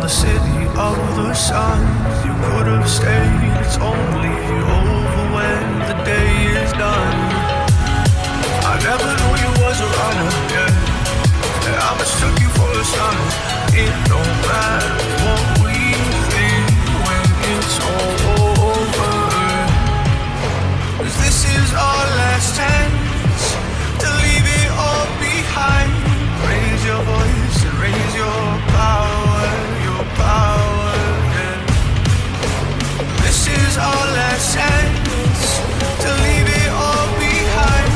the city of the sun. You could have stayed, it's only over when the day is done. I never knew you was a runner, yeah. I mistook you for a son. It don't matter what we think when it's all over. 'Cause this is our last chance to leave it all behind. Raise your voice and raise your power, yeah. This is our last chance to leave it all behind.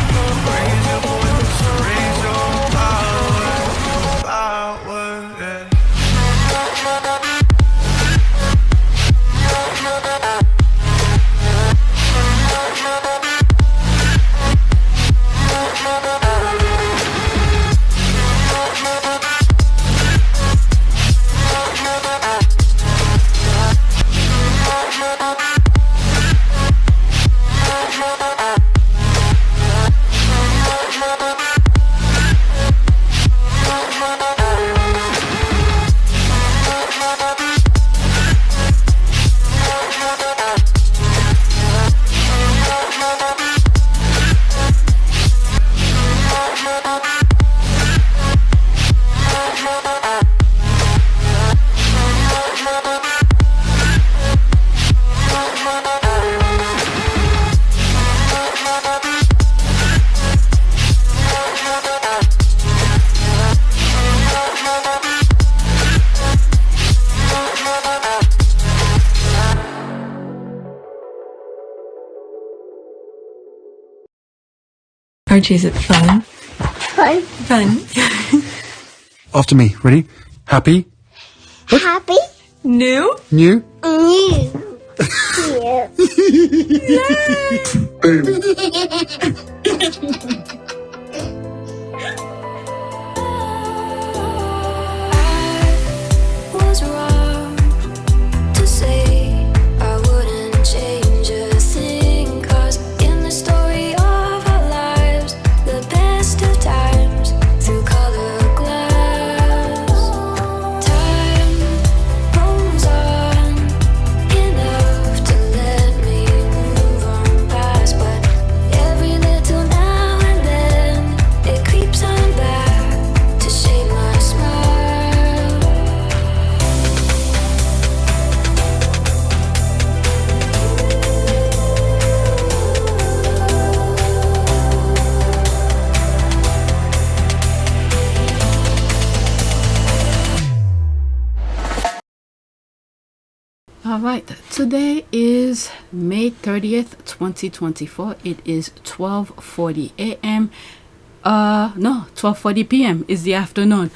Raise your voice and raise your power, yeah. Archie, is it fun? Fun. Fun. After me. Ready? Happy? Happy. New? New? New. Was wrong to say I wouldn't change a thing, 'cause in the story of our lives, the best of times through colored glass, time moves on enough to let me move on past, but every little now and then it creeps on back to shape my smile. All right, today is May 30th, 2024. It is 12:40 a.m. No, 12:40 p.m. is the afternoon.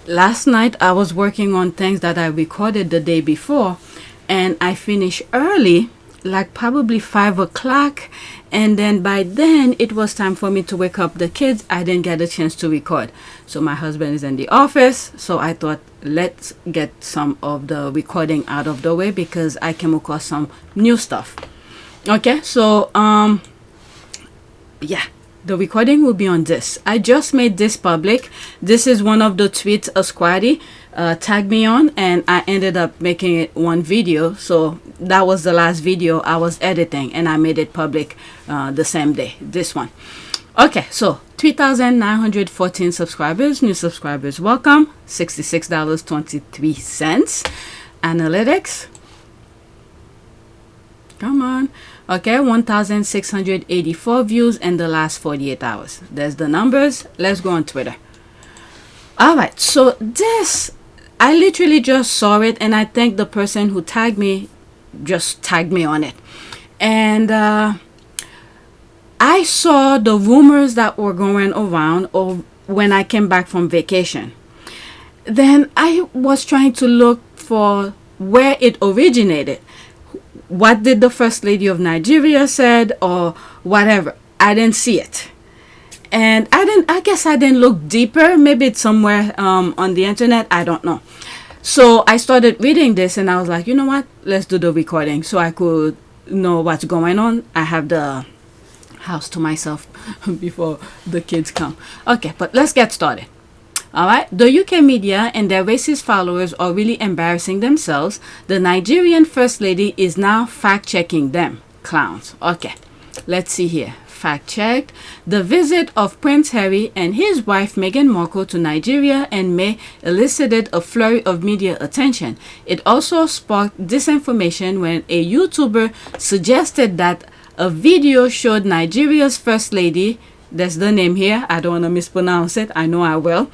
Last night I was working on things that I recorded the day before, and I finished early, like probably 5 o'clock, and then by then it was time for me to wake up the kids. I didn't get a chance to record, so my husband is in the office, so I thought let's get some of the recording out of the way because I came across some new stuff. Okay, so yeah, the recording will be on this. I just made this public. This is one of the tweets a squatty tagged me on, and I ended up making it one video. So that was the last video I was editing, and I made it public the same day, this one. Okay, so 3,914 subscribers, new subscribers, welcome. $66.23. Analytics, come on. Okay, 1,684 views in the last 48 hours. There's the numbers. Let's go on Twitter. All right, so this, I literally just saw it, and I think the person who tagged me just tagged me on it. And I saw the rumors that were going around when I came back from vacation. Then I was trying to look for where it originated. What did the First Lady of Nigeria said or whatever. I didn't see it. And I guess I didn't look deeper. Maybe it's somewhere on the internet. I don't know. So I started reading this, and I was like, you know what? Let's do the recording so I could know what's going on. I have the house to myself before the kids come. Okay, but let's get started. Alright, the UK media and their racist followers are really embarrassing themselves. The Nigerian First Lady is now fact-checking them. Clowns. Okay, let's see here. Fact-checked. The visit of Prince Harry and his wife Meghan Markle to Nigeria in May elicited a flurry of media attention. It also sparked disinformation when a YouTuber suggested that a video showed Nigeria's First Lady, that's the name here, I don't want to mispronounce it, I know I will,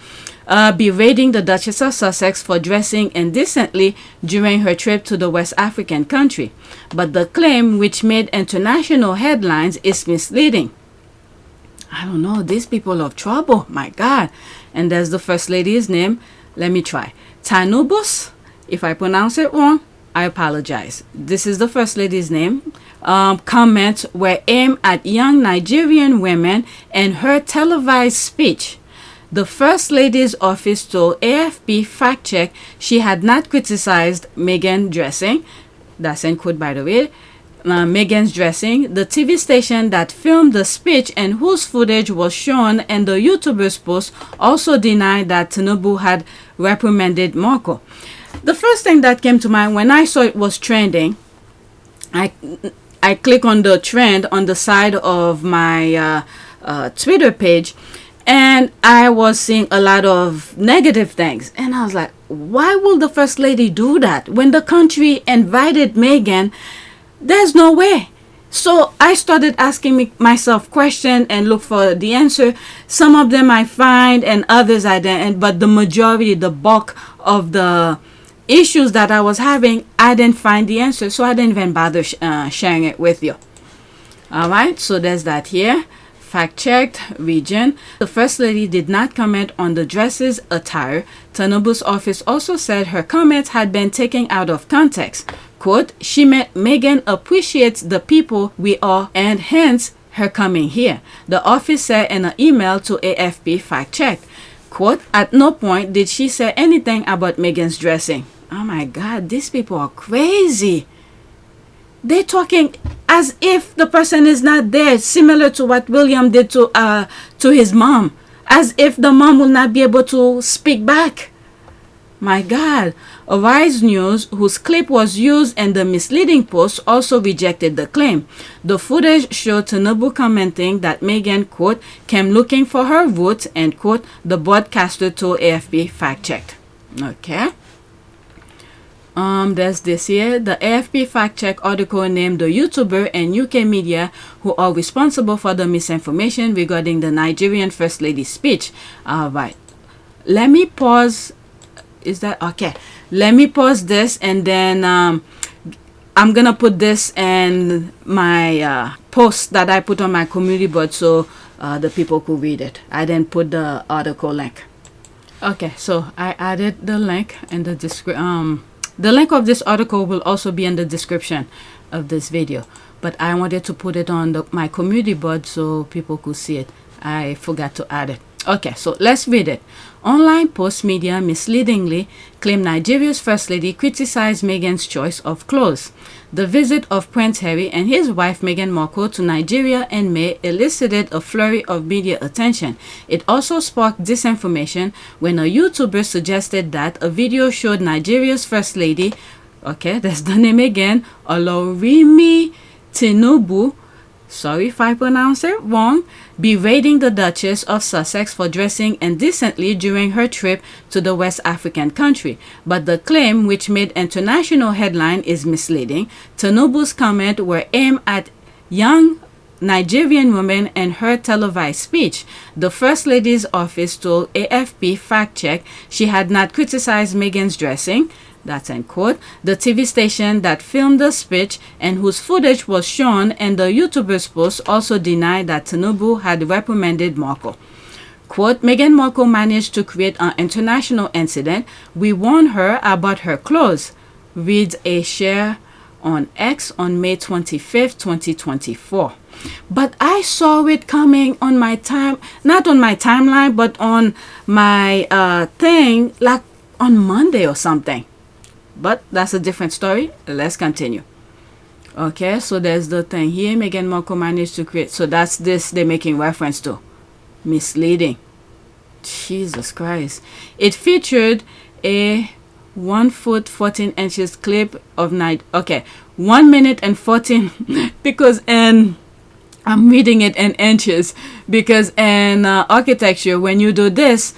berating the Duchess of Sussex for dressing indecently during her trip to the West African country. But the claim, which made international headlines, is misleading. I don't know, these people of trouble, my God. And there's the First Lady's name. Let me try. Tanubus. If I pronounce it wrong, I apologize. This is the First Lady's name. Comments were aimed at young Nigerian women and her televised speech. The First Lady's office told AFP fact-check she had not criticized Meghan dressing. That's in quote, by the way. Meghan's dressing. The TV station that filmed the speech and whose footage was shown in the YouTuber's post also denied that Tinubu had reprimanded Markle. The first thing that came to mind when I saw it was trending, I click on the trend on the side of my Twitter page, and I was seeing a lot of negative things. And I was like, why will the First Lady do that? When the country invited Meghan, there's no way. So I started asking myself questions and look for the answer. Some of them I find and others I didn't. But the majority, the bulk of the issues that I was having, I didn't find the answer. So I didn't even bother sharing it with you. All right, so there's that here. Fact-checked region. The First Lady did not comment on the dress's attire. Tinubu's office also said her comments had been taken out of context. Quote, she meant Meghan appreciates the people we are and hence her coming here. The office said in an email to AFP fact-checked. Quote, at no point did she say anything about Meghan's dressing. Oh my God, these people are crazy. They're talking as if the person is not there, similar to what William did to his mom, as if the mom will not be able to speak back. My God. Arise News, whose clip was used in the misleading post, also rejected the claim. The footage showed Tinubu commenting that Meghan, quote, came looking for her roots, end quote, the broadcaster told AFP fact-checked. Okay. There's this here. The AFP fact-check article named the YouTuber and UK media who are responsible for the misinformation regarding the Nigerian First Lady's speech. All right. Let me pause. Is that okay? Let me pause this and then I'm gonna put this in my post that I put on my community board so the people could read it. I didn't put the article link. Okay, so I added the link in the description. The link of this article will also be in the description of this video, but I wanted to put it on my community board so people could see it. I forgot to add it. Okay, so let's read it. Online post media misleadingly claim Nigeria's First Lady criticized Meghan's choice of clothes. The visit of Prince Harry and his wife Meghan Markle to Nigeria in May elicited a flurry of media attention. It also sparked disinformation when a YouTuber suggested that a video showed Nigeria's First Lady, okay, that's the name again, Olorimi Tinubu, sorry if I pronounce it wrong, berating the Duchess of Sussex for dressing indecently during her trip to the West African country. But the claim, which made international headline, is misleading. Tinubu's comments were aimed at young Nigerian women and her televised speech. The First Lady's office told AFP fact-check she had not criticized Meghan's dressing. That's end quote. The TV station that filmed the speech and whose footage was shown in the YouTuber's post also denied that Tinubu had reprimanded Markle. Quote, Meghan Markle managed to create an international incident. We warned her about her clothes, reads a share on X on May 25th, 2024. But I saw it coming on my not on my timeline, but on my thing like on Monday or something. But that's a different story. Let's continue. Okay, so there's the thing here. Meghan Markle managed to create. So that's this they're making reference to. Misleading. Jesus Christ. It featured a 1 foot 14 inches clip of 1 minute and 14 because I'm reading it in inches because in architecture when you do this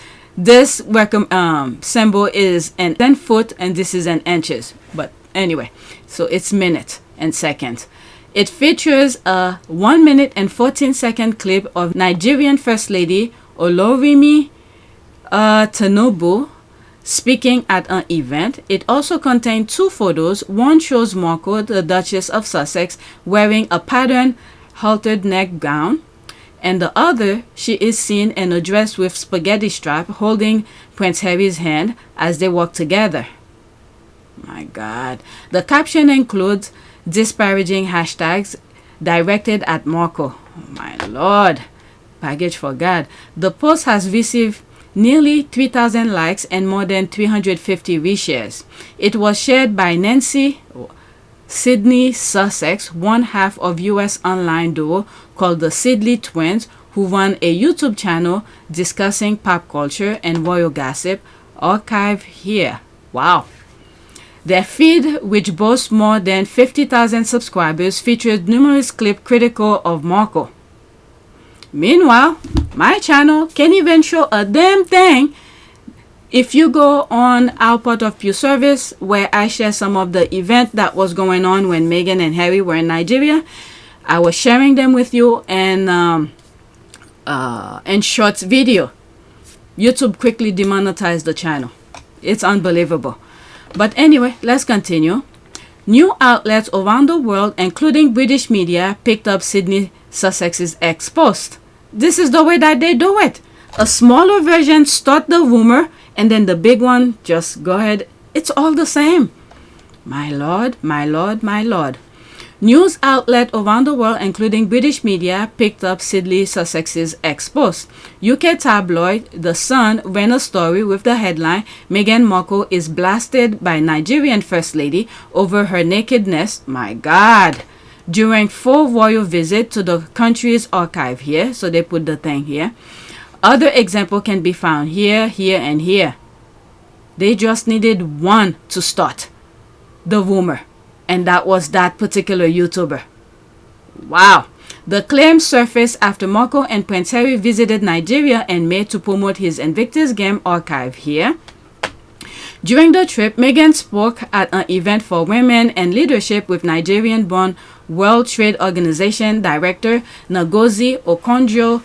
symbol is in 10 foot and this is in inches, but anyway, so it's minute and second. It features a 1 minute and 14-second clip of Nigerian First Lady Olorimi Tinubu speaking at an event. It also contained 2 photos. One shows Marco, the Duchess of Sussex, wearing a patterned haltered neck gown, and the other, she is seen in a dress with spaghetti strap holding Prince Harry's hand as they walk together. My God. The caption includes disparaging hashtags directed at Marco. Oh my Lord. Baggage for God. The post has received nearly 3,000 likes and more than 350 reshares. It was shared by Nancy Sidney Sussex, one half of US online duo called the Sidley Twins, who run a YouTube channel discussing pop culture and royal gossip, archived here. Wow. Their feed, which boasts more than 50,000 subscribers, features numerous clips critical of Marco. Meanwhile, my channel can't even show a damn thing. If you go on our Part of Pew service, where I share some of the event that was going on when Meghan and Harry were in Nigeria, I was sharing them with you in shorts video. YouTube quickly demonetized the channel. It's unbelievable. But anyway, let's continue. New outlets around the world, including British media, picked up Sidney Sussex's ex-post. This is the way that they do it. A smaller version start the rumor, and then the big one just go ahead. It's all the same. My Lord, my Lord, my Lord. News outlet around the world, including British media, picked up Sidney Sussex's ex-post. UK tabloid The Sun ran a story with the headline, Meghan Markle is blasted by Nigerian First Lady over her nakedness. My God. During full royal visit to the country's archive here. So they put the thing here. Other example can be found here, here, and here. They just needed one to start the rumor. And that was that particular YouTuber. Wow. The claim surfaced after Marco and Prince Harry visited Nigeria in May to promote his INVICTUS game archive here. During the trip, Meghan spoke at an event for women and leadership with Nigerian-born World Trade Organization Director Ngozi Okonjo-Iweala.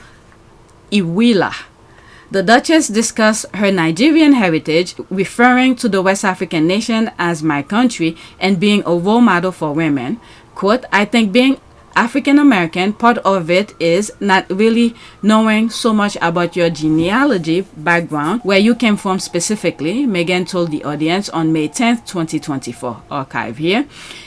The Duchess discussed her Nigerian heritage, referring to the West African nation as my country and being a role model for women. Quote, I think being African American, part of it is not really knowing so much about your genealogy background, where you came from specifically, Meghan told the audience on May 10th, 2024. Archive here.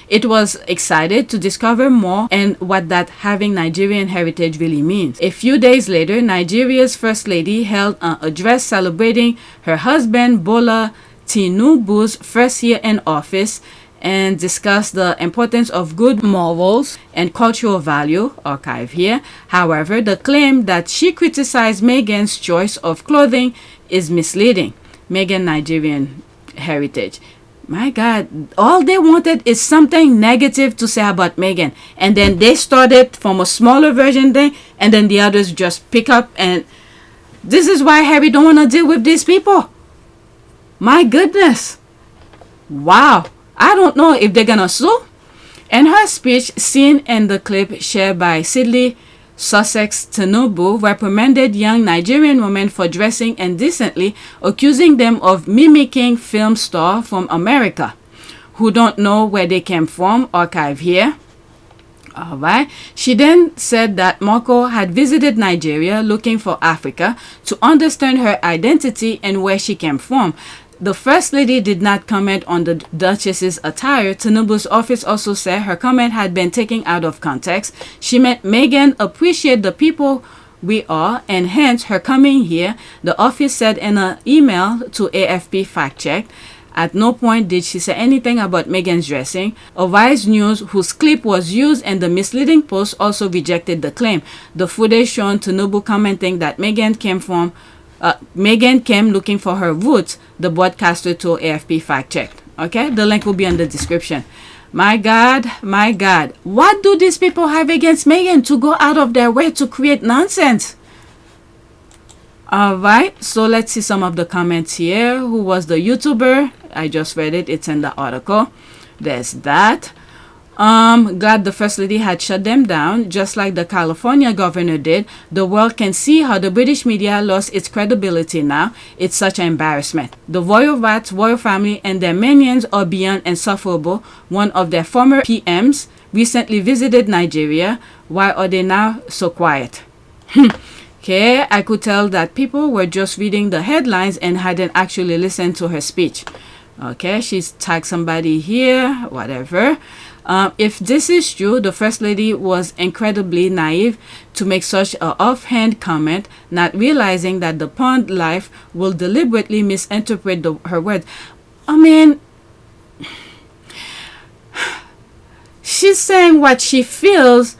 It was excited to discover more and what that having Nigerian heritage really means. A few days later, Nigeria's First Lady held an address celebrating her husband Bola Tinubu's first year in office and discussed the importance of good morals and cultural value, archive here. However, the claim that she criticized Meghan's choice of clothing is misleading. Meghan Nigerian heritage. My God, all they wanted is something negative to say about Meghan. And then they started from a smaller version thing, and then the others just pick up. And this is why Harry don't want to deal with these people. My goodness. Wow. I don't know if they're gonna sue. In her speech, seen in the clip shared by Sidney Sussex, Tinubu reprimanded young Nigerian women for dressing indecently, accusing them of mimicking film stars from America who don't know where they came from. Archive here. Alright. She then said that Marco had visited Nigeria looking for Africa to understand her identity and where she came from. The First Lady did not comment on the Duchess's attire. Tinubu's office also said her comment had been taken out of context. She meant Meghan appreciate the people we are, and hence her coming here, the office said in an email to AFP Fact Check. At no point did she say anything about Meghan's dressing. Arise News, whose clip was used in the misleading post, also rejected the claim. The footage shown Tinubu commenting that Meghan came from Meghan came looking for her roots, the broadcaster told AFP fact-checked. Okay, the link will be in the description. My God, what do these people have against Meghan to go out of their way to create nonsense? All right, so let's see some of the comments here. Who was the YouTuber? I just read it. It's in the article. There's that. Glad the First Lady had shut them down, just like the California governor did. The world can see how the British media lost its credibility now. It's such an embarrassment. The royal rats, royal family, and their minions are beyond insufferable. One of their former PMs recently visited Nigeria. Why are they now so quiet? Okay, I could tell that people were just reading the headlines and hadn't actually listened to her speech. Okay, she's tagged somebody here, whatever. If this is true, the First Lady was incredibly naive to make such an offhand comment, not realizing that the pawned life will deliberately misinterpret her words. I mean, she's saying what she feels,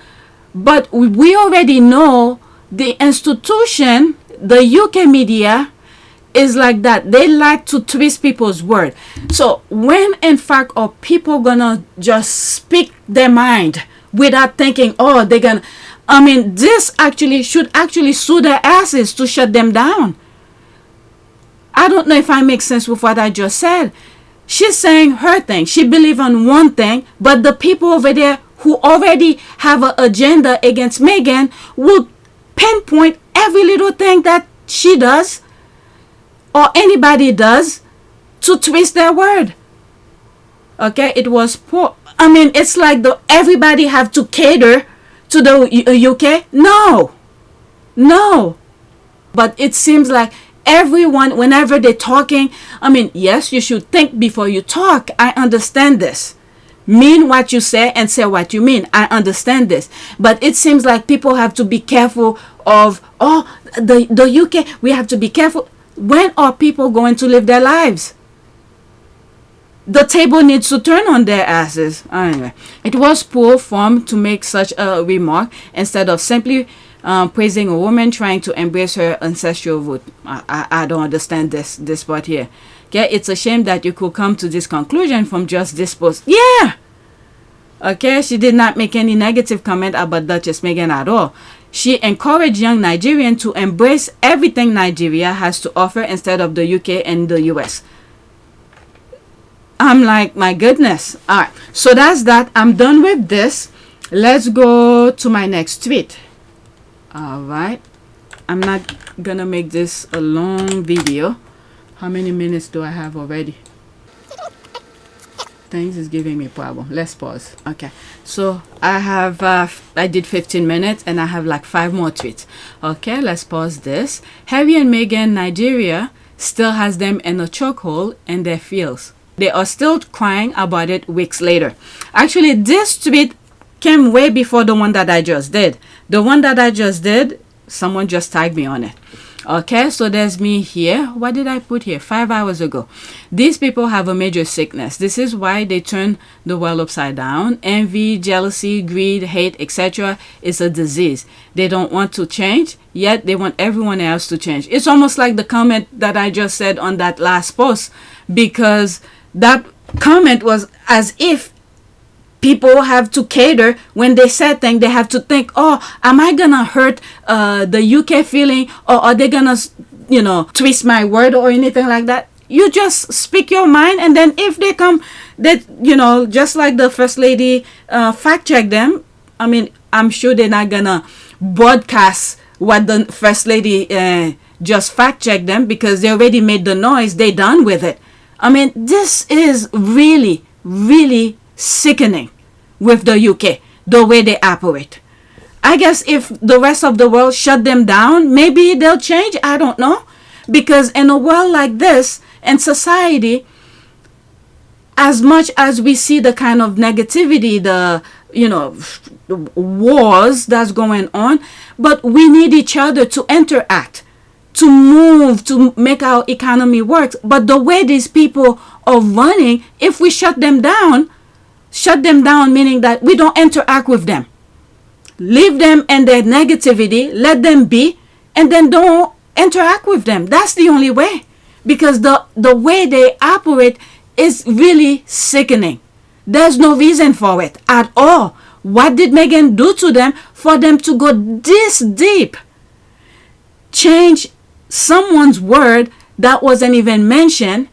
but we already know the institution, the UK media, is like that. They like to twist people's word. So when in fact are people gonna just speak their mind without thinking, oh, they're gonna, I mean, this actually should actually sue their asses to shut them down. I don't know if I make sense with what I just said. She's saying her thing. She believes on one thing, but the people over there who already have an agenda against Meghan will pinpoint every little thing that she does or anybody does to twist their word. Okay, it was poor. I mean, it's like everybody have to cater to the UK. No. But it seems like everyone, whenever they're talking, I mean, yes, you should think before you talk. I understand this. Mean what you say and say what you mean. I understand this. But it seems like people have to be careful of, the UK, we have to be careful. When are people going to live their lives? The table needs to turn on their asses. Anyway, it was poor form to make such a remark instead of simply praising a woman trying to embrace her ancestral root. I don't understand this part here. Okay, it's a shame that you could come to this conclusion from just this post. Yeah. Okay, she did not make any negative comment about Duchess Meghan at all. She encouraged young Nigerians to embrace everything Nigeria has to offer instead of the UK and the US. I'm like, my goodness. All right, so that's that. I'm done with this. Let's go to my next tweet. All right, I'm not gonna make this a long video. How many minutes do I have already? Things is giving me a problem. Let's pause. Okay, so I have I did 15 minutes and I have like 5 more tweets. Okay, let's pause this. Harry and Meghan, Nigeria still has them in a chokehold in their fields. They are still crying about it weeks later. Actually, this tweet came way before the one that I just did. The one that I just did, someone just tagged me on it. Okay, so there's me here. What did I put here? 5 hours ago. These people have a major sickness. This is why they turn the world upside down. Envy, jealousy, greed, hate, etc. is a disease. They don't want to change, yet they want everyone else to change. It's almost like the comment that I just said on that last post, because that comment was as if people have to cater when they say things. They have to think, oh, am I gonna hurt the UK feeling, or are they gonna, twist my word or anything like that? You just speak your mind, and then if they come, that just like the First Lady fact check them. I mean, I'm sure they're not gonna broadcast what the First Lady just fact check them, because they already made the noise. They done with it. I mean, this is really, really sickening with the UK, the way they operate. I guess if the rest of the world shut them down, maybe they'll change. I don't know. Because in a world like this, in society, as much as we see the kind of negativity, the wars that's going on, but we need each other to interact, to move, to make our economy work. But the way these people are running, if we shut them down meaning that we don't interact with them, leave them in their negativity, let them be, and then don't interact with them. That's the only way. Because the way they operate is really sickening. There's no reason for it at all. What did Meghan do to them for them to go this deep? Change someone's word that wasn't even mentioned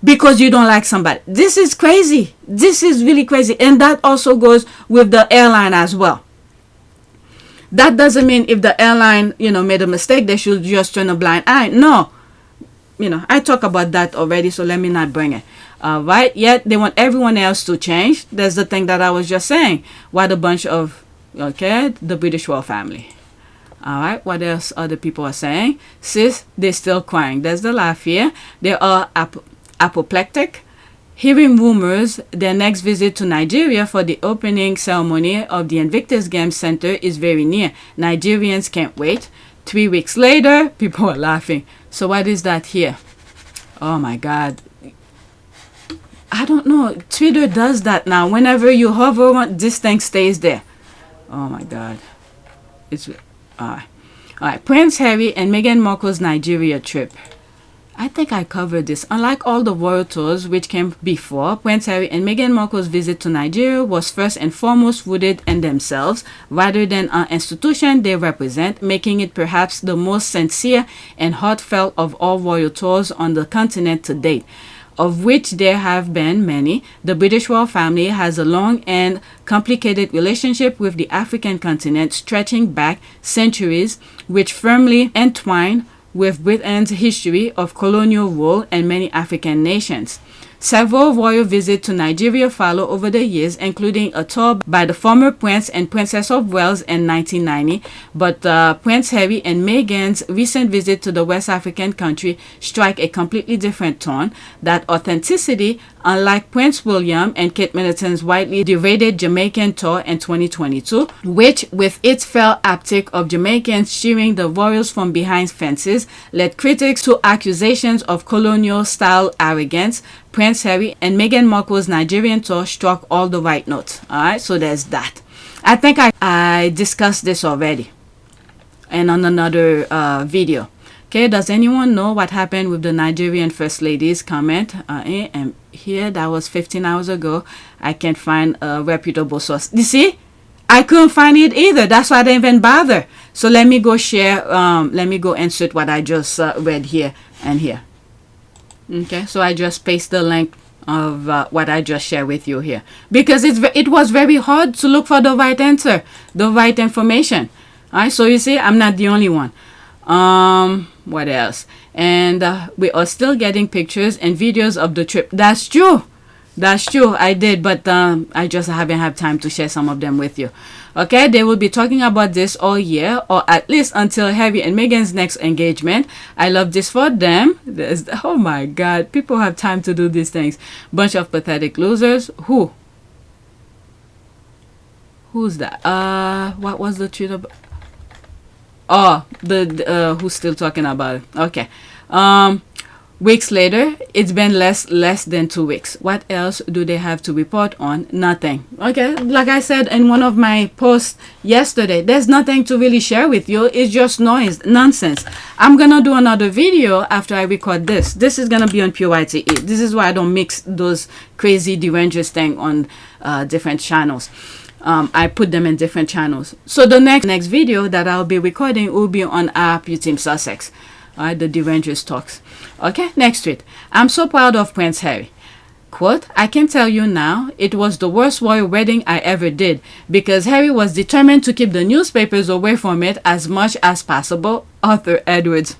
because you don't like somebody. This is crazy. This is really crazy. And that also goes with the airline as well. That doesn't mean if the airline, made a mistake, they should just turn a blind eye. No. I talk about that already, so let me not bring it. Right? Yet they want everyone else to change. That's the thing that I was just saying. What a bunch of, the British royal family. All right, what else other people are saying? Sis, they're still crying. There's the laugh here. They are apoplectic, hearing rumors their next visit to Nigeria for the opening ceremony of the INVICTUS Games Center is very near. Nigerians can't wait. 3 weeks later, people are laughing. So what is that here? Oh my God. I don't know. Twitter does that now. Whenever you hover on, this thing stays there. Oh my God. It's... All right. Prince Harry and Meghan Markle's Nigeria trip. I think I covered this. Unlike all the royal tours which came before, Prince Harry and Meghan Markle's visit to Nigeria was first and foremost rooted in themselves rather than an institution they represent, making it perhaps the most sincere and heartfelt of all royal tours on the continent to date, of which there have been many. The British royal family has a long and complicated relationship with the African continent stretching back centuries, which firmly entwine with Britain's history of colonial rule and many African nations. Several royal visits to Nigeria follow over the years, including a tour by the former Prince and Princess of Wales in 1990. But Prince Harry and Meghan's recent visit to the West African country strike a completely different tone. That authenticity, unlike Prince William and Kate Middleton's widely derided Jamaican tour in 2022, which, with its fell optic of Jamaicans cheering the royals from behind fences, led critics to accusations of colonial-style arrogance. Prince Harry and Meghan Markle's Nigerian tour struck all the right notes. Alright, so there's that. I think I discussed this already and on another video. Okay, does anyone know what happened with the Nigerian First Lady's comment? And here, that was 15 hours ago. I can't find a reputable source. You see? I couldn't find it either. That's why I didn't even bother. So let me go share, let me go insert what I just read here and here. Okay, so I just paste the link of what I just shared with you here. Because it was very hard to look for the right answer, the right information. Alright, so you see, I'm not the only one. What else? And we are still getting pictures and videos of the trip. That's true. That's true. I did, but I just haven't had time to share some of them with you. Okay, they will be talking about this all year, or at least until Harry and Meghan's next engagement. I love this for them. Oh my God, people have time to do these things. Bunch of pathetic losers. Who's that? What was the tweet about? Oh, who's still talking about it? Okay. Weeks later, it's been less than 2 weeks. What else do they have to report on? Nothing. Okay, like I said in one of my posts yesterday, there's nothing to really share with you. It's just nonsense. I'm gonna do another video after I record this. This is gonna be on PYTE. This is why I don't mix those crazy derangers thing on different channels. I put them in different channels. So the next video that I'll be recording will be on RP Team Sussex. The derangers talks. Okay, next tweet. I'm so proud of Prince Harry. Quote, I can tell you now, it was the worst royal wedding I ever did because Harry was determined to keep the newspapers away from it as much as possible. Arthur Edwards.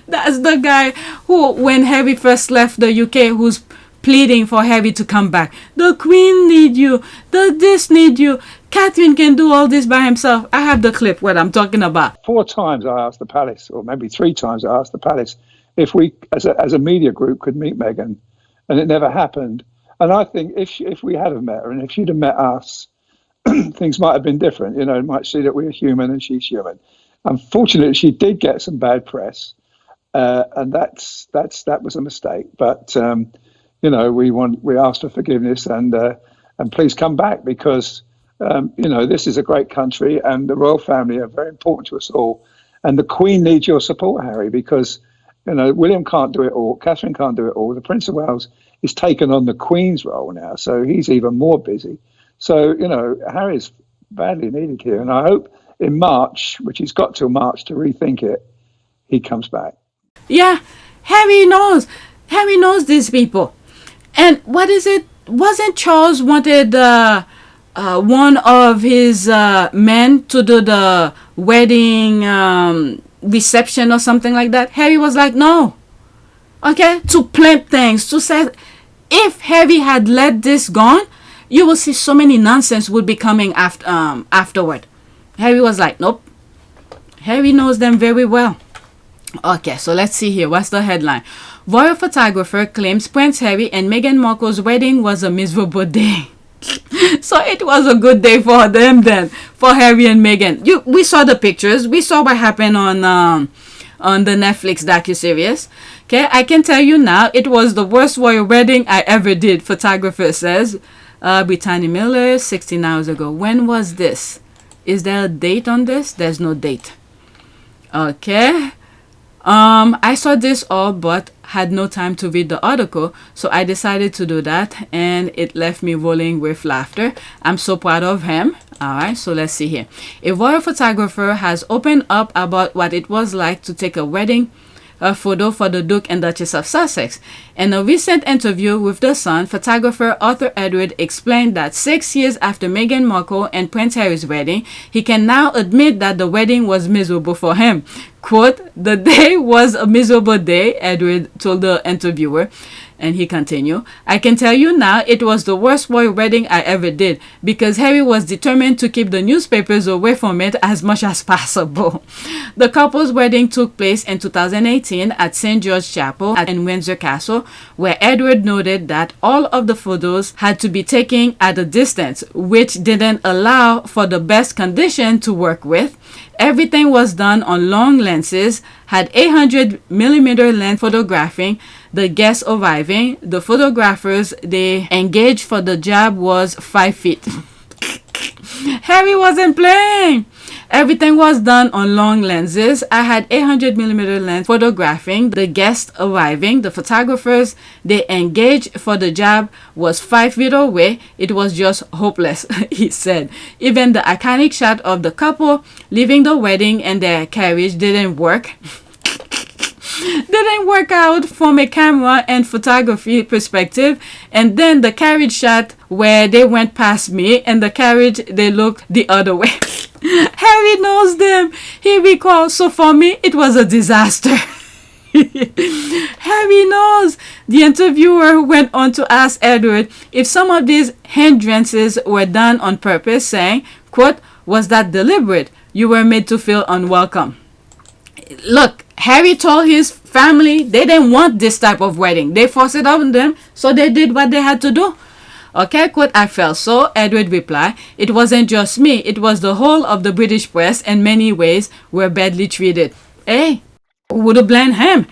That's the guy who, when Harry first left the UK, who's pleading for Harry to come back. The Queen need you. This need you. Catherine can do all this by himself. I have the clip what I'm talking about. 4 times I asked the palace, or maybe 3 times I asked the palace, if we, as a media group, could meet Meghan, and it never happened. And I think if we had have met her, and if she'd have met us, things might have been different. You know, you might see that we're human and she's human. Unfortunately, she did get some bad press, and that was a mistake. But you know, we asked for forgiveness and please come back because you know, this is a great country and the royal family are very important to us all. And the Queen needs your support, Harry, because, William can't do it all. Catherine can't do it all. The Prince of Wales is taken on the Queen's role now, so he's even more busy. So, Harry's badly needed here. And I hope in March, which he's got till March to rethink it, he comes back. Yeah, Harry knows. Harry knows these people. And what is it? Wasn't Charles wanted one of his men to do the wedding reception or something like that? Harry was like, no. Okay? To plant things. To say, if Harry had let this gone, you will see so many nonsense would be coming afterward. Harry was like, nope. Harry knows them very well. Okay, so let's see here. What's the headline? Royal photographer claims Prince Harry and Meghan Markle's wedding was a miserable day. So it was a good day for them then, for Harry and Meghan. We saw the pictures. We saw what happened on the Netflix docuseries. Okay, I can tell you now, it was the worst royal wedding I ever did, photographer says. Brittany Miller, 16 hours ago. When was this? Is there a date on this? There's no date. Okay. I saw this all but had no time to read the article, so I decided to do that, and it left me rolling with laughter. I'm so proud of him. Alright, so let's see here. A royal photographer has opened up about what it was like to take a wedding photo for the Duke and Duchess of Sussex. In a recent interview with The Sun, photographer Arthur Edward explained that 6 years after Meghan Markle and Prince Harry's wedding, he can now admit that the wedding was miserable for him. Quote, the day was a miserable day, Edward told the interviewer. And he continued, I can tell you now it was the worst royal wedding I ever did because Harry was determined to keep the newspapers away from it as much as possible. The couple's wedding took place in 2018 at St. George Chapel in Windsor Castle, where Edward noted that all of the photos had to be taken at a distance, which didn't allow for the best condition to work with. Everything was done on long lenses, had 800mm lens photographing the guests arriving. The photographers they engaged for the job was 5 feet. Harry wasn't playing. Everything was done on long lenses. I had 800mm lens photographing the guests arriving. The photographers they engaged for the job was 5 feet away. It was just hopeless, he said. Even the iconic shot of the couple leaving the wedding and their carriage didn't work. Didn't work out from a camera and photography perspective. And then the carriage shot where they went past me and the carriage they looked the other way. Harry knows them. He recalls, so for me it was a disaster. Harry knows. The interviewer went on to ask Edward if some of these hindrances were done on purpose, saying, quote, was that deliberate? You were made to feel unwelcome. Look, Harry told his family they didn't want this type of wedding. They forced it on them, so they did what they had to do. Okay, quote, I felt so, Edward replied. It wasn't just me. It was the whole of the British press in many ways were badly treated. Hey, who would have blamed him?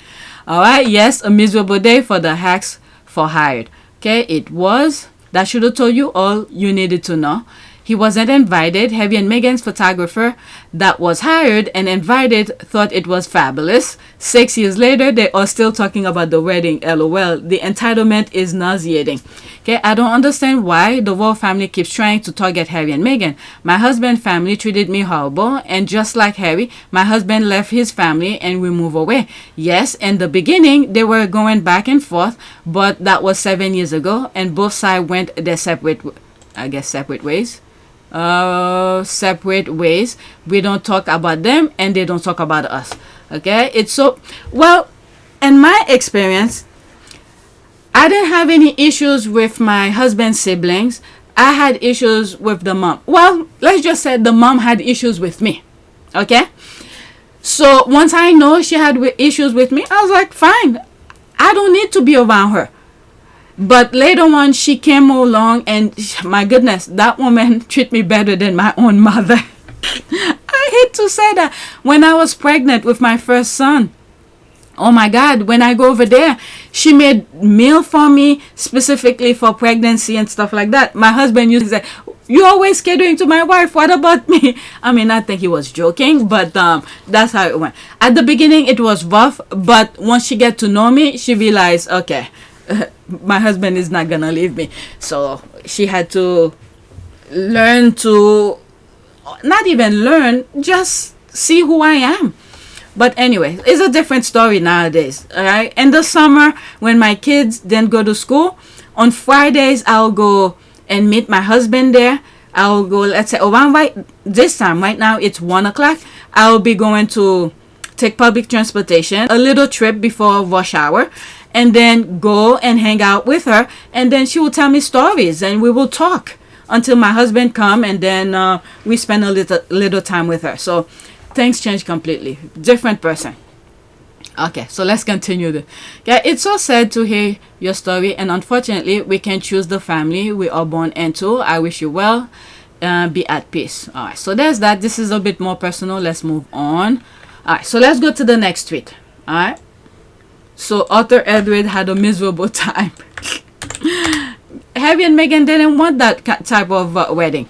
Alright, yes, a miserable day for the hacks for hired. Okay, it was. That should have told you all you needed to know. He wasn't invited. Harry and Meghan's photographer that was hired and invited thought it was fabulous. 6 years later, they are still talking about the wedding. LOL. The entitlement is nauseating. Okay, I don't understand why the royal family keeps trying to target Harry and Meghan. My husband's family treated me horrible, and just like Harry, my husband left his family and we moved away. Yes, in the beginning, they were going back and forth, but that was 7 years ago, and both sides went their separate ways. Separate ways. We don't talk about them and they don't talk about us. Okay, it's so well. In my experience, I didn't have any issues with my husband's siblings. I had issues with the mom. Well, let's just say the mom had issues with me. Okay, so once I know she had issues with me, I was like, fine, I don't need to be around her. But later on, she came along and, my goodness, that woman treated me better than my own mother. I hate to say that. When I was pregnant with my first son, oh my God, when I go over there, she made meal for me specifically for pregnancy and stuff like that. My husband used to say, You're always catering to my wife. What about me? I mean, I think he was joking, but that's how it went. At the beginning, it was rough, but once she get to know me, she realized, okay, my husband is not gonna leave me. So she had to learn to, not even learn, just see who I am. But anyway, it's a different story nowadays. All right. In the summer, when my kids didn't go to school, on Fridays I'll go and meet my husband there. I'll go, let's say around this time, right now it's 1 o'clock. I'll be going to take public transportation, a little trip before rush hour, and then go and hang out with her. And then she will tell me stories and we will talk until my husband come, and then we spend a little time with her. So things change completely. Different person. Okay, so let's continue. Yeah, it's so sad to hear your story, and unfortunately, we can't choose the family we are born into. I wish you well. Be at peace. All right, so there's that. This is a bit more personal. Let's move on. All right, so let's go to the next tweet. All right. So Arthur Edward had a miserable time. Harry and Meghan didn't want that type of wedding.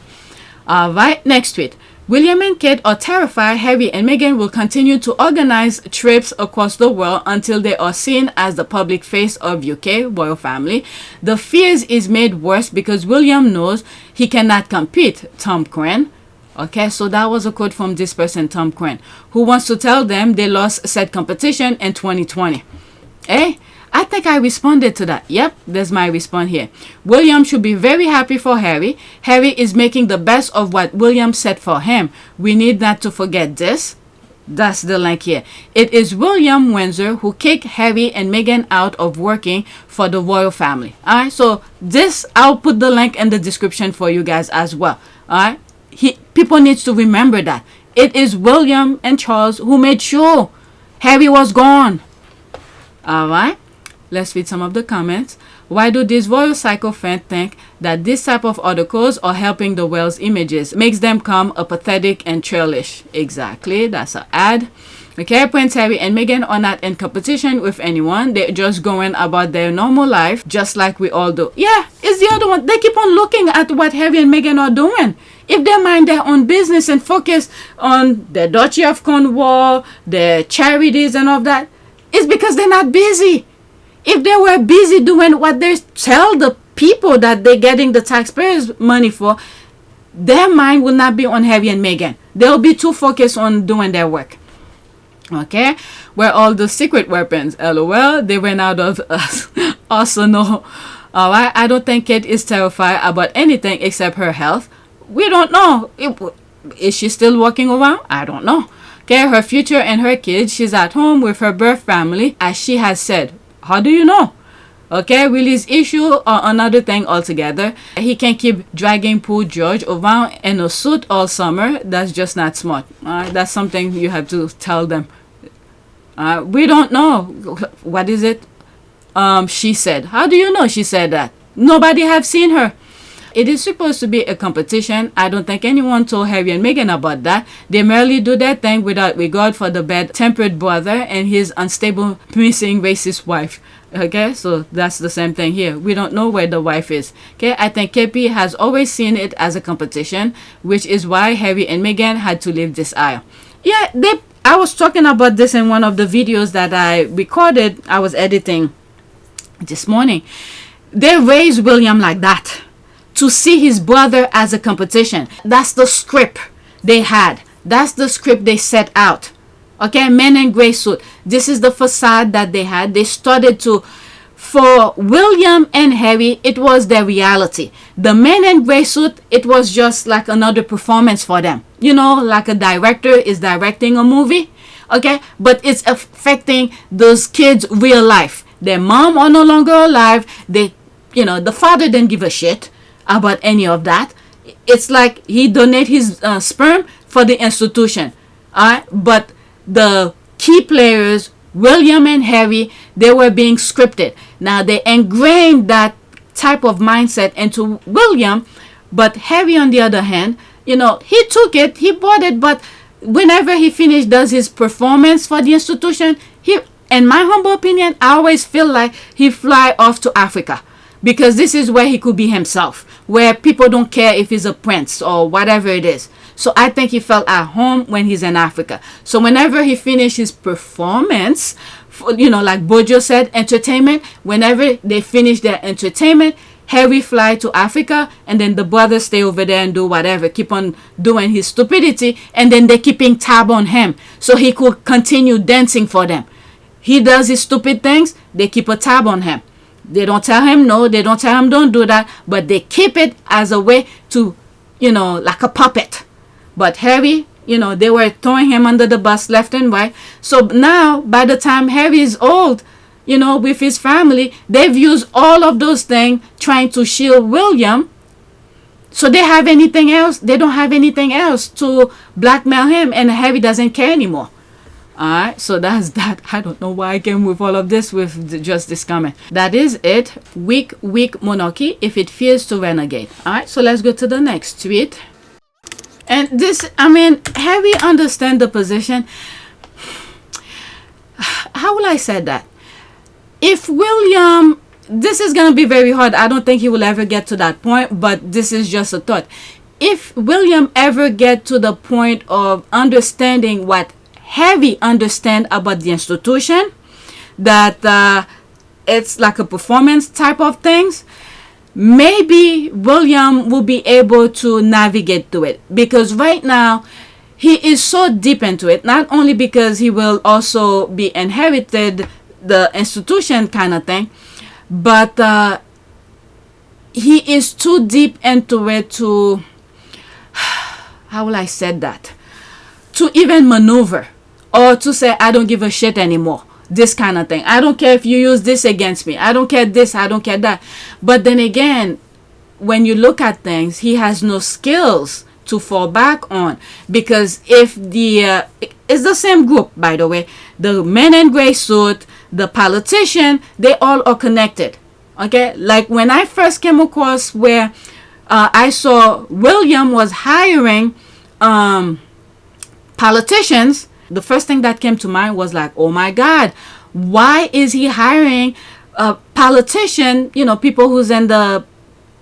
All right, next tweet. William and Kate are terrified Harry and Meghan will continue to organize trips across the world until they are seen as the public face of UK royal family. The fears is made worse because William knows he cannot compete, Tom Quinn. Okay, so that was a quote from this person, Tom Quinn, who wants to tell them they lost said competition in 2020. Eh? I think I responded to that. Yep, there's my response here. William should be very happy for Harry. Harry is making the best of what William set for him. We need not to forget this. That's the link here. It is William Windsor who kicked Harry and Meghan out of working for the royal family. Alright, so this, I'll put the link in the description for you guys as well. Alright, people need to remember that. It is William and Charles who made sure Harry was gone. Alright. Let's read some of the comments. Why do these royal psycho fans think that this type of articles are helping the royals' images? Makes them come apathetic and churlish. Exactly. That's an ad. Okay, Prince Harry and Meghan are not in competition with anyone. They're just going about their normal life, just like we all do. Yeah, it's the other one. They keep on looking at what Harry and Meghan are doing. If they mind their own business and focus on the Duchy of Cornwall, their charities and all that, it's because they're not busy. If they were busy doing what they tell the people that they're getting the taxpayers' money for, their mind will not be on Harry and Meghan. They'll be too focused on doing their work. Okay? Where all the secret weapons? LOL. They ran out of arsenal. Alright? I don't think Kate is terrified about anything except her health. We don't know. Is she still walking around? I don't know. Okay? Her future and her kids. She's at home with her birth family, as she has said. How do you know? Okay, Willie's issue or another thing altogether. He can keep dragging poor George around in a suit all summer. That's just not smart. That's something you have to tell them. We don't know. What is it? She said. How do you know she said that? Nobody have seen her. It is supposed to be a competition. I don't think anyone told Harry and Meghan about that. They merely do their thing without regard for the bad-tempered brother and his unstable, missing racist wife. Okay, so that's the same thing here. We don't know where the wife is. Okay, I think KP has always seen it as a competition, which is why Harry and Meghan had to leave this aisle. Yeah, I was talking about this in one of the videos that I recorded. I was editing this morning. They raised William like that, to see his brother as a competition. That's the script they had. That's the script they set out. Okay, men in gray suit. This is the facade that they had. They started to, for William and Harry, it was their reality. The men in gray suit, it was just like another performance for them. You know, like a director is directing a movie. Okay, but it's affecting those kids' real life. Their mom are no longer alive. The father didn't give a shit about any of that. It's like he donated his sperm for the institution. But the key players, William and Harry, they were being scripted. Now they ingrained that type of mindset into William, but Harry on the other hand, he took it, he bought it, but whenever he does his performance for the institution, in my humble opinion, I always feel like he fly off to Africa. because this is where he could be himself, where people don't care if he's a prince or whatever it is. So I think he felt at home when he's in Africa. So whenever he finished his performance, like Bojo said, entertainment, whenever they finish their entertainment, Harry fly to Africa, and then the brothers stay over there and do whatever, keep on doing his stupidity, and then they're keeping tab on him so he could continue dancing for them. He does his stupid things, they keep a tab on him. They don't tell him no, they don't tell him don't do that, but they keep it as a way to, like a puppet. But Harry, they were throwing him under the bus left and right. So now, by the time Harry is old, with his family, they've used all of those things trying to shield William. So they have anything else? They don't have anything else to blackmail him, and Harry doesn't care anymore. Alright, so that's that. I don't know why I came with all of this with just this comment. That is it. Weak monarchy if it fears to renegade. Alright, so let's go to the next tweet. And this, Harry understand the position. How will I say that? If William, this is going to be very hard. I don't think he will ever get to that point, but this is just a thought. If William ever get to the point of understanding what Harry understand about the institution, that it's like a performance type of things, maybe William will be able to navigate through it, because right now he is so deep into it, not only because he will also be inherited the institution kind of thing, but he is too deep into it to, how will I say that, to even maneuver or to say I don't give a shit anymore, this kind of thing. I don't care if you use this against me, I don't care this, I don't care that. But then again, when you look at things, he has no skills to fall back on, because if the it's the same group, by the way, the men in gray suit, the politician, they all are connected. Okay, like when I first came across where I saw William was hiring politicians, the first thing that came to mind was like, oh my God, why is he hiring a politician, people who's in the,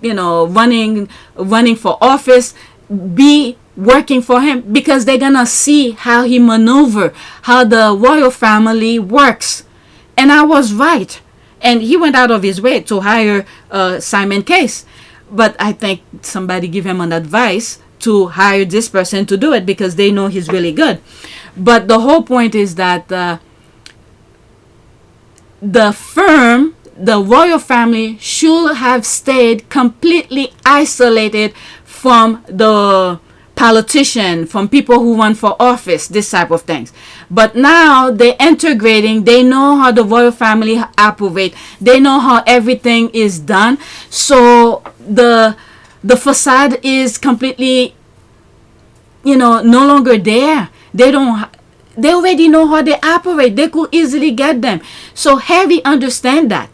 running for office, be working for him, because they're gonna see how he maneuver, how the royal family works. And I was right. And he went out of his way to hire Simon Case. But I think somebody give him an advice to hire this person to do it, because they know he's really good. But the whole point is that the firm, the royal family, should have stayed completely isolated from the politician, from people who run for office, this type of things. But now they're integrating, they know how the royal family operate, they know how everything is done. So the facade is completely, no longer there. They already know how they operate. They could easily get them. So Harry understand that.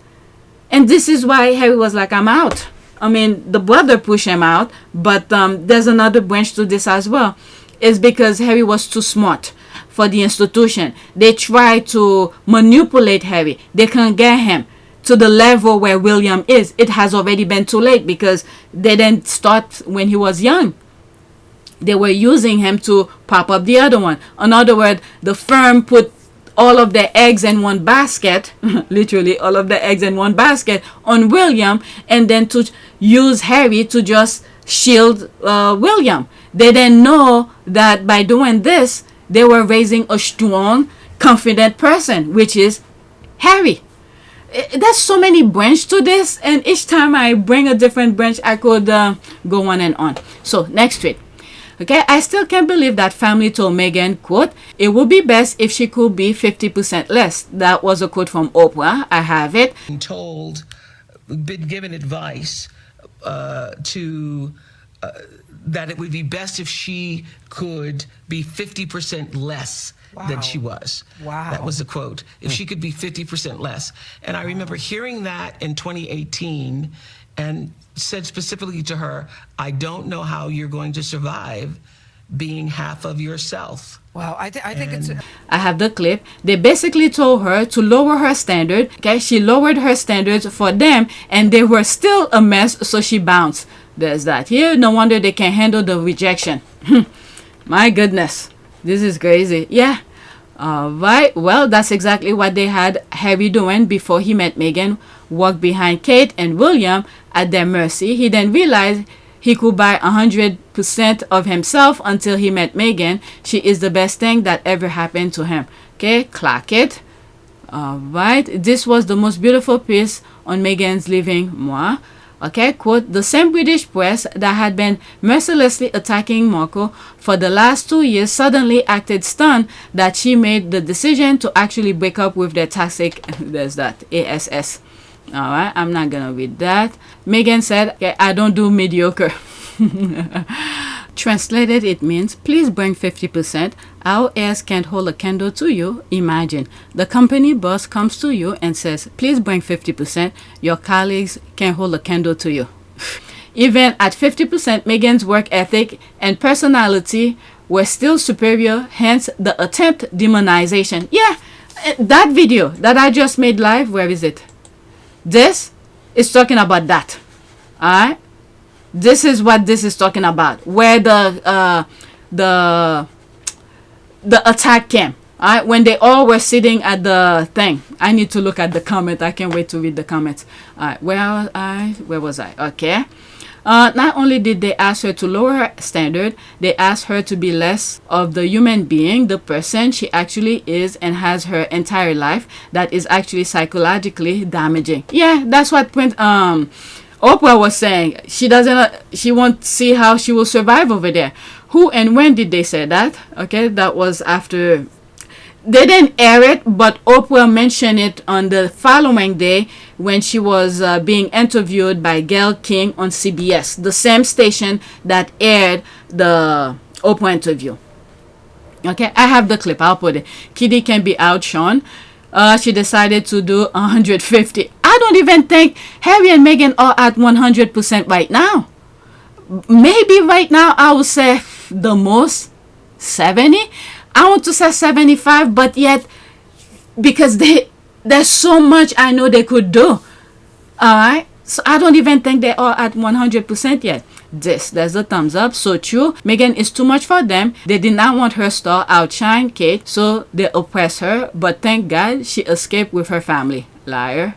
And this is why Harry was like, I'm out. The brother pushed him out, but there's another branch to this as well. It's because Harry was too smart for the institution. They tried to manipulate Harry. They can't get him to the level where William is. It has already been too late, because they didn't start when he was young. They were using him to pop up the other one. In other words, the firm put all of their eggs in one basket, literally all of the eggs in one basket, on William, and then to use Harry to just shield William. They didn't know that by doing this, they were raising a strong, confident person, which is Harry. There's so many branches to this, and each time I bring a different branch, I could go on and on. So next tweet. Okay, I still can't believe that family told Meghan, quote, it would be best if she could be 50% less. That was a quote from Oprah. I have it. Told, been given advice that it would be best if she could be 50% less than she was. Wow. That was the quote. If she could be 50% less. And I remember hearing that in 2018 and said specifically to her, I don't know how you're going to survive being half of yourself. Well, I think it's. I have the clip. They basically told her to lower her standard. Okay, she lowered her standards for them, and they were still a mess, so she bounced. There's that. Here, no wonder they can handle the rejection. My goodness, this is crazy. Yeah. Right. Well, that's exactly what they had Harry doing before he met Meghan. Walk behind Kate and William at their mercy. He then realized he could buy 100% of himself until he met Meghan. She is the best thing that ever happened to him. Okay, clock it. Right. This was the most beautiful piece on Meghan's leaving moi. Okay, quote, the same British press that had been mercilessly attacking Markle for the last 2 years suddenly acted stunned that she made the decision to actually break up with their toxic, there's that, ASS. All right, I'm not going to read that. Meghan said, okay, I don't do mediocre. Translated, it means, please bring 50%. Our heirs can't hold a candle to you. Imagine, the company boss comes to you and says, please bring 50%. Your colleagues can't hold a candle to you. Even at 50%, Meghan's work ethic and personality were still superior, hence the attempt demonization. Yeah, that video that I just made live, where is it? This is talking about that. Alright? This is what this is talking about. Where the attack came. Alright? When they all were sitting at the thing. I need to look at the comment. I can't wait to read the comments. Alright, where was I? Okay. Not only did they ask her to lower her standard, they asked her to be less of the human being, the person she actually is and has her entire life that is actually psychologically damaging. Yeah, that's what Oprah was saying. She won't see how she will survive over there. Who and when did they say that? Okay, that was after. They didn't air it, but Oprah mentioned it on the following day when she was being interviewed by Gayle King on CBS, the same station that aired the Oprah interview. Okay, I have the clip. I'll put it. Kitty can be outshone. She decided to do 150. I don't even think Harry and Meghan are at 100% right now. Maybe right now I would say the most 70. I want to say 75, but yet because there's so much I know they could do. Alright, so I don't even think they are at 100% yet. There's a thumbs up. So true. Meghan is too much for them. They did not want her star outshine Kate, so they oppress her. But thank God she escaped with her family. Liar.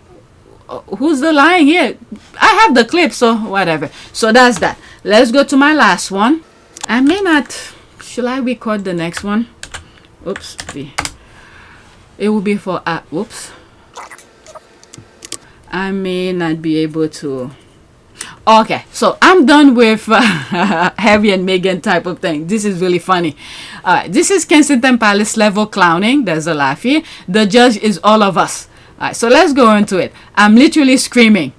Who's the lying here? I have the clip, so whatever. So that's that. Let's go to my last one. I may not. Should I record the next one? Oops. It will be for whoops. I may not be able to. Okay, so I'm done with Harry and Meghan type of thing. This is really funny. This is Kensington Palace level clowning. There's a laugh here. The judge is all of us. Alright, so let's go into it. I'm literally screaming.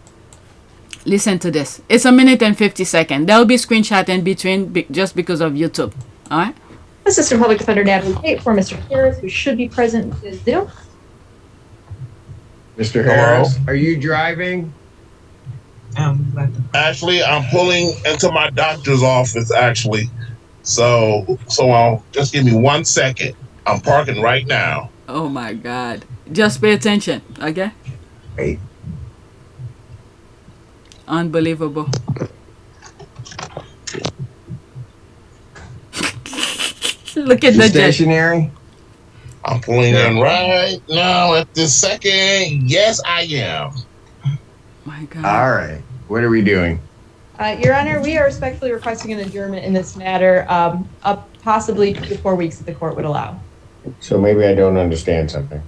Listen to this. It's 1 minute and 50 seconds. There'll be screenshot in between just because of YouTube. Alright. Assistant Public Defender Natalie Tate for Mr. Harris, who should be present, is due. Mr. Harris, are you driving? Actually, I'm pulling into my doctor's office, actually. So I'll just give me 1 second. I'm parking right now. Oh my God. Just pay attention, okay? Wait. Unbelievable. Look at the stationary. I'm pulling in right now at this second. Yes, I am. My God. All right. What are we doing? Your Honor, we are respectfully requesting an adjournment in this matter, up possibly 2 to 4 weeks that the court would allow. So maybe I don't understand something.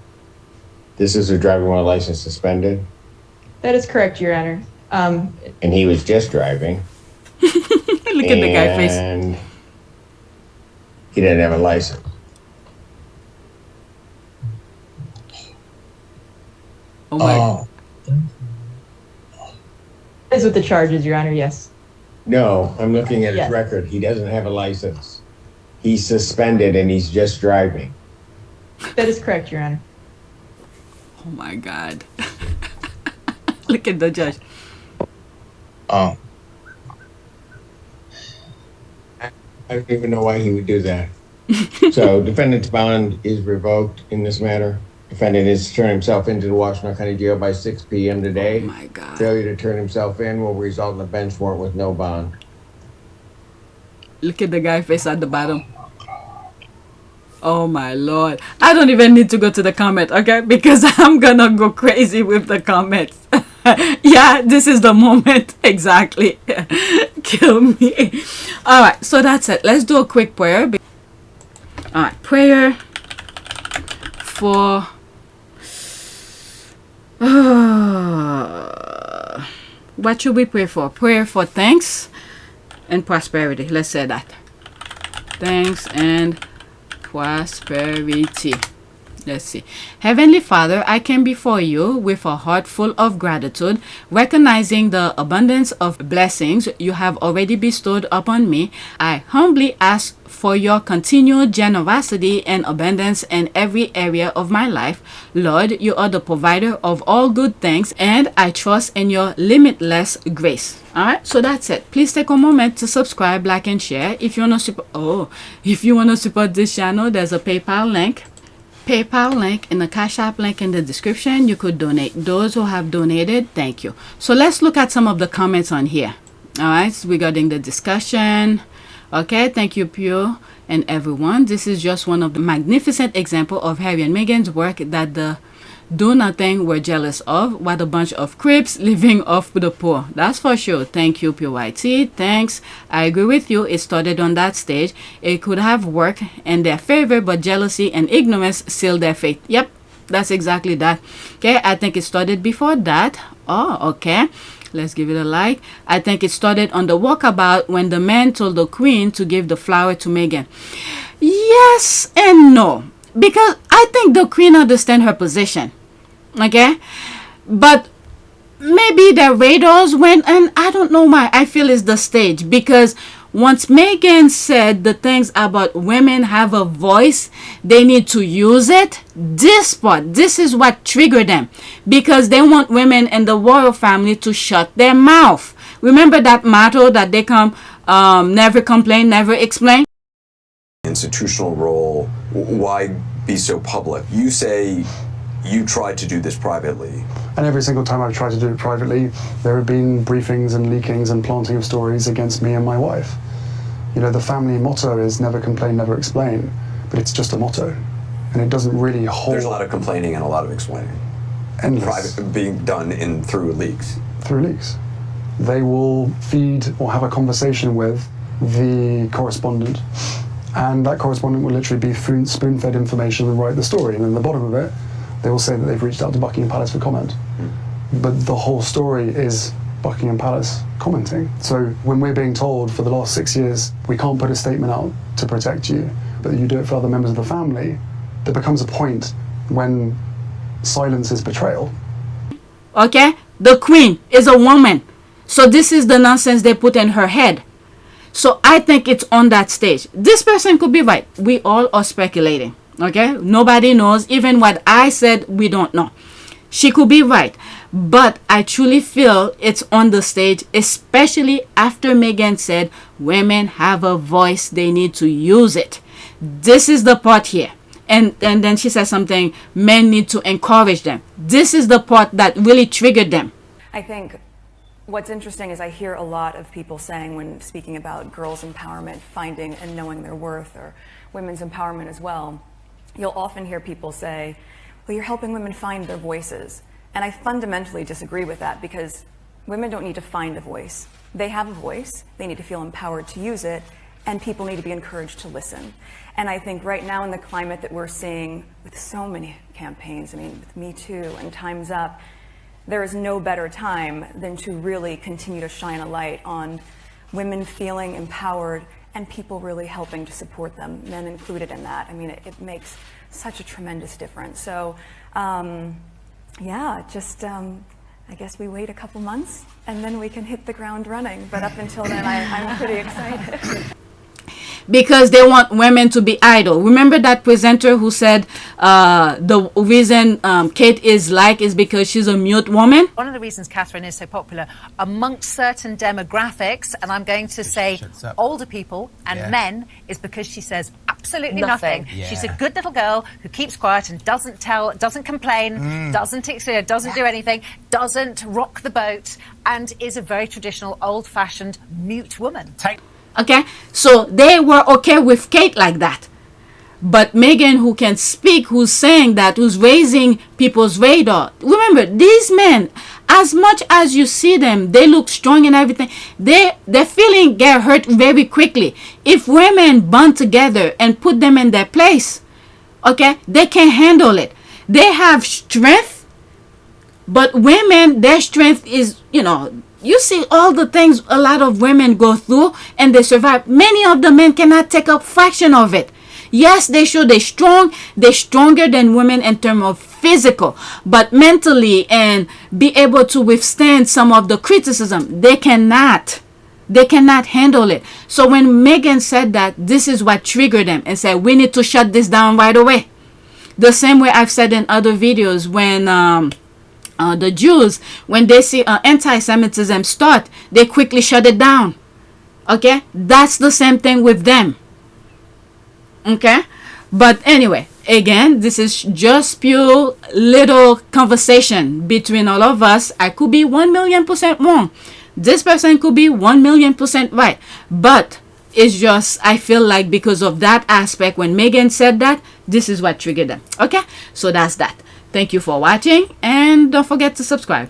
This is a driving while license suspended? That is correct, Your Honor. And he was just driving. Look at the guy face. And he didn't have a license. Oh my. That is what the charge is, Your Honor, yes. No, I'm looking at his Yes. record. He doesn't have a license. He's suspended and he's just driving. That is correct, Your Honor. Oh my God. Look at the judge. I don't even know why he would do that. So defendant's bond is revoked in this matter. Defendant is to turn himself into the Washington County Jail by 6 p.m. today. Oh my God. Failure to turn himself in will result in a bench warrant with no bond. Look at the guy face at the bottom. Oh my Lord. I don't even need to go to the comment, okay? Because I'm gonna go crazy with the comments. Yeah, this is the moment. Exactly. Kill me. All right, so that's it. Let's do a quick prayer. All right, prayer for what should we pray for? Prayer for thanks and prosperity. Let's say that. Thanks and prosperity. Let's see. Heavenly Father, I come before you with a heart full of gratitude, recognizing the abundance of blessings you have already bestowed upon me. I humbly ask for your continued generosity and abundance in every area of my life. Lord, you are the provider of all good things, and I trust in your limitless grace. All right, so that's it. Please take a moment to subscribe, like, and share. If you want to support this channel, there's a PayPal link and the Cash App link in the description. You could donate. Those who have donated, thank you. So let's look at some of the comments on here. All right, regarding the discussion. Okay, thank you, Pure and everyone. This is just one of the magnificent example of Harry and Meghan's work that the do nothing were jealous of. What a bunch of creeps living off the poor. That's for sure. Thank you, PYTE. Thanks. I agree with you. It started on that stage. It could have worked in their favor, but jealousy and ignorance sealed their fate. Yep, that's exactly that. Okay, I think it started before that. Oh, okay. Let's give it a like. I think it started on the walkabout when the man told the queen to give the flower to Meghan. Yes and no. Because I think the queen understands her position. Okay? But maybe their radars went, and I don't know why. I feel it's the stage. Because once Meghan said the things about women have a voice, they need to use it. This is what triggered them. Because they want women in the royal family to shut their mouth. Remember that motto that they come, never complain, never explain? Institutional role, why be so public? You say you tried to do this privately. And every single time I've tried to do it privately, there have been briefings and leakings and planting of stories against me and my wife. You know, the family motto is never complain, never explain, but it's just a motto. And it doesn't really hold. There's a lot of complaining and a lot of explaining. Endless. Private, being done through leaks. Through leaks. They will feed or have a conversation with the correspondent, and that correspondent will literally be spoon-fed information and write the story. And in the bottom of it, they will say that they've reached out to Buckingham Palace for comment. But the whole story is Buckingham Palace commenting. So when we're being told for the last 6 years, we can't put a statement out to protect you, but you do it for other members of the family, there becomes a point when silence is betrayal. Okay? The queen is a woman. So this is the nonsense they put in her head. So I think it's on that stage. This person could be right. We all are speculating. Okay? Nobody knows. Even what I said, we don't know. She could be right. But I truly feel it's on the stage, especially after Meghan said women have a voice, they need to use it. This is the part here. And then she says something, men need to encourage them. This is the part that really triggered them. I think what's interesting is I hear a lot of people saying when speaking about girls' empowerment, finding and knowing their worth, or women's empowerment as well, you'll often hear people say, well, you're helping women find their voices. And I fundamentally disagree with that, because women don't need to find a voice. They have a voice, they need to feel empowered to use it, and people need to be encouraged to listen. And I think right now in the climate that we're seeing with so many campaigns, I mean, with Me Too and Time's Up, there is no better time than to really continue to shine a light on women feeling empowered and people really helping to support them, men included in that. I mean, it makes such a tremendous difference. So, yeah, just I guess we wait a couple months and then we can hit the ground running. But up until then, I'm pretty excited. because they want women to be idle. Remember that presenter who said the reason Kate is liked is because she's a mute woman? One of the reasons Catherine is so popular amongst certain demographics, and I'm going to say older people and men, is because she says absolutely nothing. She's a good little girl who keeps quiet and doesn't complain, doesn't do anything, doesn't rock the boat, and is a very traditional, old-fashioned mute woman. Okay, so they were okay with Kate like that. But Meghan, who can speak, who's saying that, who's raising people's radar. Remember, these men, as much as you see them, they look strong and everything, their feeling get hurt very quickly. If women bond together and put them in their place, okay, they can handle it. They have strength, but women, their strength is, you know, you see all the things a lot of women go through and they survive. Many of the men cannot take a fraction of it. Yes, they show they're strong. They're stronger than women in terms of physical, but mentally and be able to withstand some of the criticism, they cannot. They cannot handle it. So when Meghan said that, this is what triggered them and said, we need to shut this down right away. The same way I've said in other videos when the Jews, when they see anti-Semitism start, they quickly shut it down. Okay? That's the same thing with them. Okay, but anyway, again, this is just pure little conversation between all of us. I could be 1,000,000% wrong. This person could be 1,000,000% right. But it's just, I feel like because of that aspect, when Meghan said that, this is what triggered them. Okay, so that's that. Thank you for watching, and don't forget to subscribe.